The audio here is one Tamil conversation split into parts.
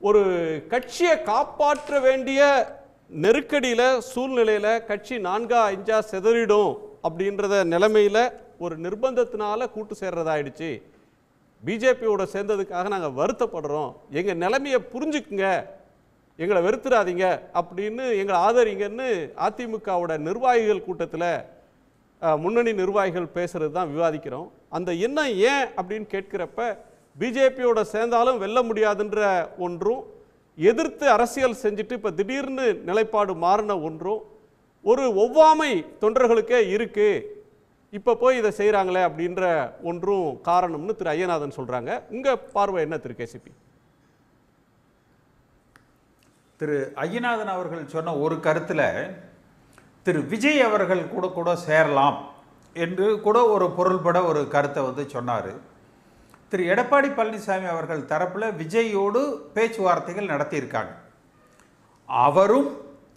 ஒரு கட்சியை காப்பாற்ற வேண்டிய நெருக்கடியில் சூழ்நிலையில் கட்சி 4-5 சிதறிடும் அப்படின்றத நிலைமையில் ஒரு நிர்பந்தத்தினால கூட்டு சேர்றதாயிடுச்சு. பிஜேபியோட சேர்ந்ததுக்காக நாங்கள் வருத்தப்படுறோம், எங்கள் நிலைமையை புரிஞ்சுக்குங்க, எங்களை வெறுத்துறாதீங்க அப்படின்னு எங்களை ஆதரிங்கன்னு அதிமுகவோட நிர்வாகிகள் கூட்டத்தில் முன்னணி நிர்வாகிகள் பேசுறது தான் விவாதிக்கிறோம். அந்த எண்ணம் ஏன் அப்படின்னு கேட்கிறப்ப பிஜேபியோட சேர்ந்தாலும் வெல்ல முடியாதுன்ற ஒன்றும், எதிர்த்து அரசியல் செஞ்சுட்டு இப்போ திடீர்னு நிலைப்பாடு மாறின ஒன்றும், ஒரு ஒவ்வாமை தொண்டர்களுக்கே இருக்கு, இப்போ போய் இதை செய்கிறாங்களே அப்படின்ற ஒன்றும் காரணம்னு திரு ஐயநாதன் சொல்கிறாங்க. உங்கள் பார்வை என்ன திரு கேசிபி? திரு ஐயநாதன் அவர்கள் சொன்ன ஒரு கருத்தில் திரு விஜய் அவர்கள் கூட சேரலாம் என்று கூட ஒரு பொருள்பட ஒரு கருத்தை சொன்னார். திரு எடப்பாடி பழனிசாமி அவர்கள் தரப்பில் விஜயோடு பேச்சுவார்த்தைகள் நடத்தியிருக்காங்க. அவரும்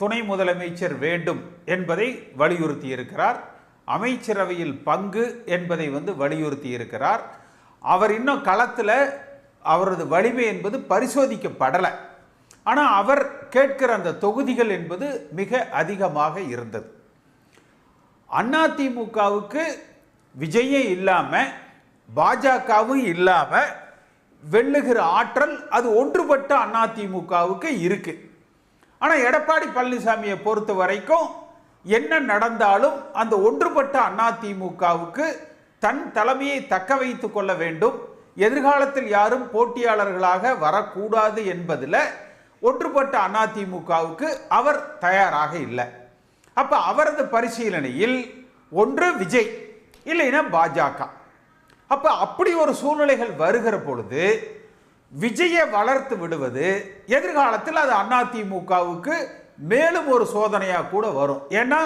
துணை முதலமைச்சர் வேண்டும் என்பதை வலியுறுத்தி இருக்கிறார். அமைச்சரவையில் பங்கு என்பதை வலியுறுத்தி இருக்கிறார். அவர் இன்னும் களத்தில் அவரது வலிமை என்பது பரிசோதிக்கப்படலை. ஆனால் அவர் கேட்கிற அந்த தொகுதிகள் என்பது மிக அதிகமாக இருந்தது. அதிமுகவுக்கு விஜயே இல்லாமல் பாஜகவும் இல்லாமல் வெல்லுகிற ஆற்றல் அது ஒன்றுபட்ட அதிமுகவுக்கு இருக்கு. ஆனால் எடப்பாடி பழனிசாமியை பொறுத்த வரைக்கும் என்ன நடந்தாலும் அந்த ஒன்றுபட்ட அதிமுகவுக்கு தன் தலைமையை தக்க வைத்துக் கொள்ள வேண்டும், எதிர்காலத்தில் யாரும் போட்டியாளர்களாக வரக்கூடாது என்பதில் ஒன்றுபட்ட அதிமுகவுக்கு அவர் தயாராக இல்லை. அப்ப அவரது பரிசீலனையில் ஒன்று விஜய், இல்லைன்னா பாஜக. அப்ப அப்படி ஒரு சூழ்நிலைகள் வருகிற பொழுது விஜயை வளர்த்து விடுவது எதிர்காலத்தில் அது அதிமுகவுக்கு மேலும் ஒரு சோதனையா கூட வரும். ஏன்னா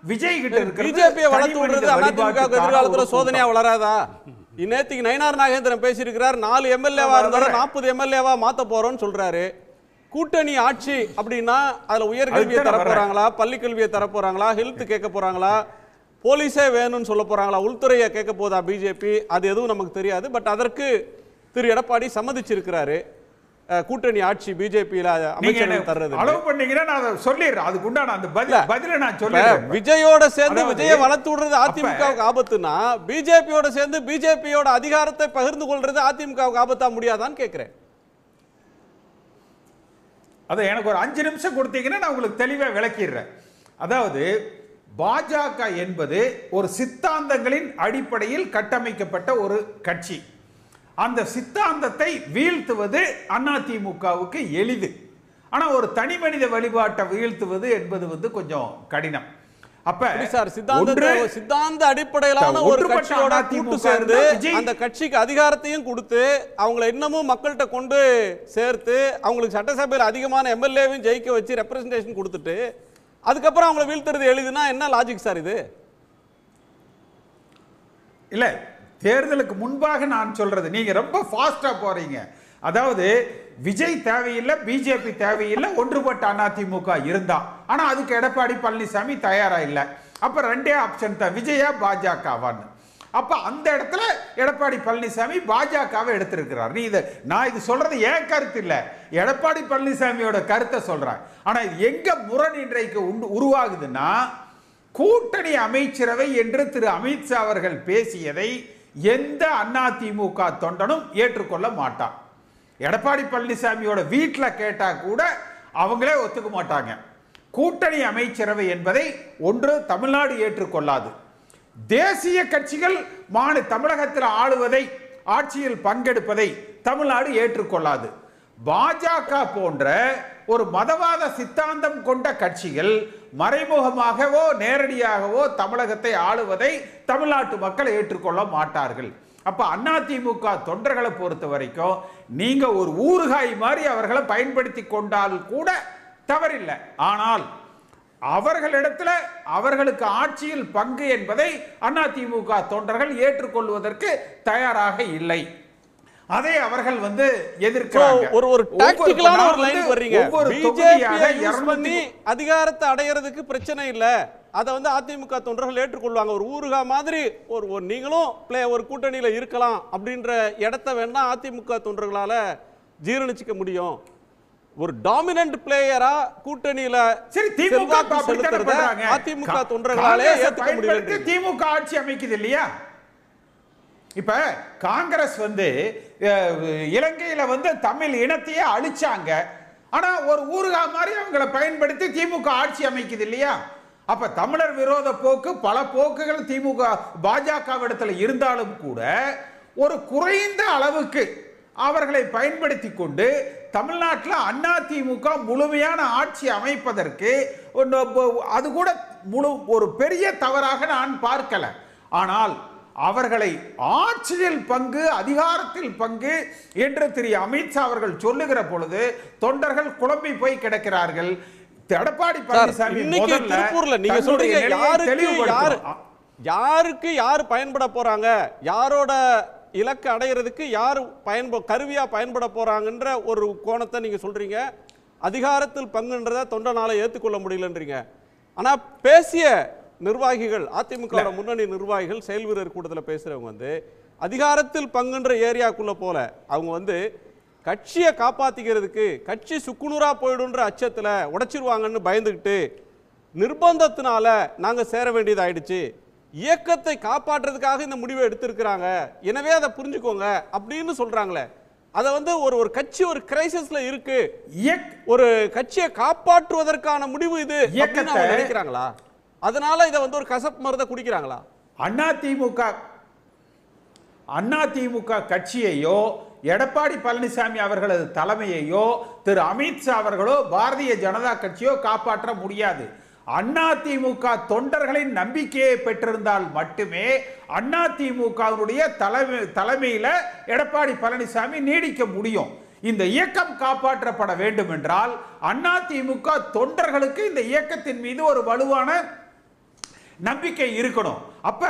விஜய் கிட்ட இருக்கிற பிஜேபியை வளர்த்து விடுறது அதிமுகவுக்கு எதிர்காலத்தில் சோதனையா வளராதா? நேற்றுக்கு நயினார் நாகேந்திரன் பேசியிருக்கிறார், 4 எம்எல்ஏவா இருந்தாலும் 40 எம்எல்ஏவா மாத்த போறோம்னு சொல்றாரு. கூட்டணி ஆட்சி அப்படின்னா அதுல உயர்கல்வியை தரப்போறாங்களா, பள்ளி கல்வியை தரப்போறாங்களா, ஹெல்த் கேட்க போறாங்களா, போலீஸே வேணும்னு சொல்ல போறாங்களா, உள்துறையை கேட்க போதா பிஜேபி, அது எதுவும் நமக்கு தெரியாது. பட் அதற்கு திரு எடப்பாடி சம்மதிச்சிருக்கிறாரு. கூட்டணி ஆட்சி பிஜேபியில அமைச்சர்கள் தர்றது அளவு பண்ணீங்கன்னா நான் சொல்லிடுறேன், அதுக்கு உண்டான அந்த பதில நான் சொல்லிடுறேன். விஜயோட சேர்ந்து விஜயை வளர்த்து விடுறது அதிமுகவுக்கு ஆபத்துனா, பிஜேபியோட சேர்ந்து பிஜேபியோட அதிகாரத்தை பகிர்ந்து கொள்றது அதிமுகவுக்கு ஆபத்தா முடியாதான்னு கேட்கிறேன். அதை எனக்கு ஒரு 5 நிமிஷம் கொடுத்தீங்கன்னா நான் உங்களுக்கு தெளிவாக விளக்கிடுறேன். அதாவது பாஜக என்பது ஒரு சித்தாந்தங்களின் அடிப்படையில் கட்டமைக்கப்பட்ட ஒரு கட்சி. அந்த சித்தாந்தத்தை வீழ்த்துவது அதிமுகவுக்கு எளிது. ஆனால் ஒரு தனி மனித வழிபாட்டை வீழ்த்துவது என்பது கொஞ்சம் கடினம். அப்ப சித்தாந்த அடிப்படையிலான ஒரு கட்சியோட கூட்டு சேர்ந்து அந்த கட்சிக்கு அதிகாரத்தையும் கொடுத்து அவங்களை இன்னமும் மக்கள்கிட்ட கொண்டு சேர்த்து அவங்களுக்கு சட்டசபையில் அதிகமான எம்எல்ஏவையும் ஜெயிக்க வச்சு ரெப்ரசன்டேஷன் கொடுத்துட்டு அதுக்கப்புறம் அவங்களை வீழ்த்துறது எளிதுன்னா என்ன லாஜிக் சார் இது? இல்ல, தேர்தலுக்கு முன்பாக நான் சொல்றது, நீங்க ரொம்ப ஃபாஸ்டா போறீங்க. அதாவது விஜய் தேவையில்லை, பிஜேபி தேவையில்லை, ஒன்றுபட்ட அதிமுக இருந்தா. ஆனா அதுக்கு எடப்பாடி பழனிசாமி தயாரா இல்லை. அப்ப 2 ஆப்ஷன் தான், விஜயா பாஜகவான்னு. அப்ப அந்த இடத்துல எடப்பாடி பழனிசாமி பாஜகவை எடுத்திருக்கிறார். நான் இது சொல்றது ஏன் கருத்து இல்லை, எடப்பாடி பழனிசாமியோட கருத்தை சொல்றேன். ஆனா இது எங்க முரண் இன்றைக்கு உருவாகுதுன்னா, கூட்டணி அமைச்சரவை என்று திரு அமித்ஷா அவர்கள் பேசியதை எந்த அதிமுக தொண்டனும் ஏற்றுக்கொள்ள மாட்டான். எடப்பாடி பழனிசாமியோட வீட்டில் கேட்டா கூட அவங்களே ஒத்துக்க மாட்டாங்க. கூட்டணி அமைச்சரவை என்பதை ஒன்று தமிழ்நாடு ஏற்றுக்கொள்ளாது. தேசிய கட்சிகள் தமிழகத்தில் ஆளுவதை, ஆட்சியில் பங்கெடுப்பதை தமிழ்நாடு ஏற்றுக்கொள்ளாது. பாஜக போன்ற ஒரு மதவாத சித்தாந்தம் கொண்ட கட்சிகள் மறைமுகமாகவோ நேரடியாகவோ தமிழகத்தை ஆளுவதை தமிழ்நாட்டு மக்கள் ஏற்றுக்கொள்ள மாட்டார்கள். அப்ப அதிமுக தொண்டர்களை பொறுத்த வரைக்கும் நீங்க ஒரு ஊறுகாய் மாதிரி அவர்களை பயன்படுத்தி கொண்டால் கூட தவறில்லை. ஆனால் அவர்களிடத்துல அவர்களுக்கு ஆட்சியில் பங்கு என்பதை அதிமுக தொண்டர்கள் ஏற்றுக்கொள்வதற்கு தயாராக இல்லை. அதை அவர்கள் எதிர்க்கிறாங்க. ஒரு டாக்டிக்கலான ஒரு லைன் வர்றீங்க. பிஜேபியை யூஸ் பண்ணி அதிகாரத்தை அடையிறதுக்கு பிரச்சனை இல்ல, அதை அதிமுக தொண்டர்கள் ஏற்றுக்கொள்வாங்க. ஒரு ஊருகா மாதிரி ஒரு நீங்களும் ஒரு கூட்டணியில இருக்கலாம் அப்படின்ற இடத்தை வேணா அதிமுக தொண்டர்களால ஜீரணிச்சுக்க முடியும். ஒரு டாமினன்ட் பிளேயரா கூட்டணியில சரி, திமுக செலுத்துறத அதிமுக தொண்டர்களாலே ஏத்துக்க முடியல. திமுக ஆட்சி அமைக்குது இல்லையா? இப்ப காங்கிரஸ் இலங்கையில தமிழ் இனத்தையே அழிச்சாங்க. ஆனா ஒரு ஊருகா மாதிரி அவங்களை பயன்படுத்தி திமுக ஆட்சி அமைக்குது இல்லையா? அப்ப தமிழர் விரோத போக்கு பல போக்குகள் திமுக பாஜகவிடத்தில் இருந்தாலும் கூட ஒரு குறைந்த அளவுக்கு அவர்களை பயன்படுத்தி கொண்டு தமிழ்நாட்டில் அதிமுக முழுமையான ஆட்சி அமைப்பதற்கு அது கூட ஒரு பெரிய தவறாக நான் பார்க்கல. ஆனால் அவர்களை ஆட்சியில் பங்கு அதிகாரத்தில் பங்கு என்று திரு அமித்ஷா அவர்கள் சொல்லுகிற பொழுது தொண்டர்கள் குழம்பி போய் கிடக்கிறார்கள். எடப்பாடி பழனிசாமி திருப்பூர்ல நீங்க சொல்றீங்க யாருக்கு யார் பயன்பட போறாங்க, யாரோட இலக்கு அடைகிறதுக்கு யார் கருவியா பயன்பட போறாங்கன்ற ஒரு கோணத்தை நீங்க சொல்றீங்க. அதிகாரத்தில் பங்குன்றத தொண்டனால ஏத்துக்கொள்ள முடியலன்றீங்க. ஆனா பேசிய நிர்வாகிகள், அதிமுக முன்னணி நிர்வாகிகள் செயல் வீரர் கூட்டத்தில் பேசுறவங்க அதிகாரத்தில் பங்குன்ற ஏரியாக்குள்ள போல அவங்க கட்சியை காப்பாத்திக்கிறதுக்கு கட்சி சுக்குநூறா போயிடுன்ற அச்சத்துல உடைச்சிருவாங்கன்னு பயந்துகிட்டு நிர்பந்தத்தினால நாங்க சேர வேண்டியது ஆயிடுச்சு, இயக்கத்தை காப்பாற்றுறதுக்காக இந்த முடிவை எடுத்திருக்கிறாங்க, எனவே அதை புரிஞ்சுக்கோங்க அப்படின்னு சொல்றாங்களே. அதை ஒரு கட்சி ஒரு கிரைசிஸ்ல இருக்கு, ஒரு கட்சியை காப்பாற்றுவதற்கான முடிவு இது நினைக்கிறாங்களா? அதனால இதை ஒரு கசப்பு மருந்தை குடிக்கிறாங்களா? அதிமுக கட்சியையோ எடப்பாடி பழனிசாமி அவர்களது தலைமையையோ திரு அமித்ஷா அவர்களோ பாரதிய ஜனதா கட்சியோ காப்பாற்ற முடியாது. அதிமுக தொண்டர்களின் நம்பிக்கையை பெற்றிருந்தால் மட்டுமே அதிமுகவுடைய தலைமையில எடப்பாடி பழனிசாமி நீடிக்க முடியும். இந்த இயக்கம் காப்பாற்றப்பட வேண்டும் என்றால் அதிமுக தொண்டர்களுக்கு இந்த இயக்கத்தின் மீது ஒரு வலுவான நம்பிக்கை இருக்கணும். அப்ப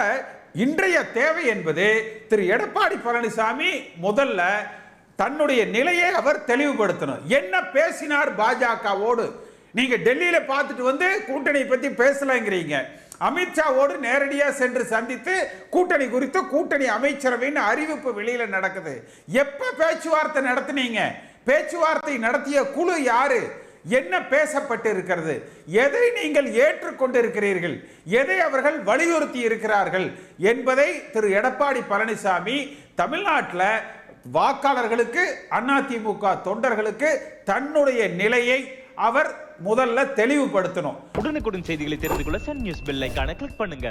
இன்றைய தேவை என்பது திரு எடப்பாடி பழனிசாமி முதல்ல தன்னுடைய நிலையை அவர் தெளிவுபடுத்தணும். என்ன பேசினார் பாஜகவோடு? நீங்க டெல்லியில பார்த்துட்டு கூட்டணி பத்தி பேசலங்கிறீங்க. அமித்ஷாவோடு நேரடியா சென்று சந்தித்து கூட்டணி குறித்து கூட்டணி அமைச்சரவையின் அறிவிப்பு வெளியில நடக்குது. எப்ப பேச்சுவார்த்தை நடத்தினீங்க? பேச்சுவார்த்தை நடத்திய குழு யாரு? என்ன பேசப்பட்டு இருக்கிறது? எதை நீங்கள் ஏற்றுக்கொண்டிருக்கிறீர்கள்? எதை அவர்கள் வலியுறுத்தி இருக்கிறார்கள் என்பதை திரு எடப்பாடி பழனிசாமி தமிழ்நாட்டில் வாக்காளர்களுக்கு அதிமுக தொண்டர்களுக்கு தன்னுடைய நிலையை அவர் முதல்ல தெளிவுபடுத்தணும். உடனுக்குடன் செய்திகளை தெரிந்து கொள்ள சன் நியூஸ் பெல் ஐகானை கிளிக் பண்ணுங்க.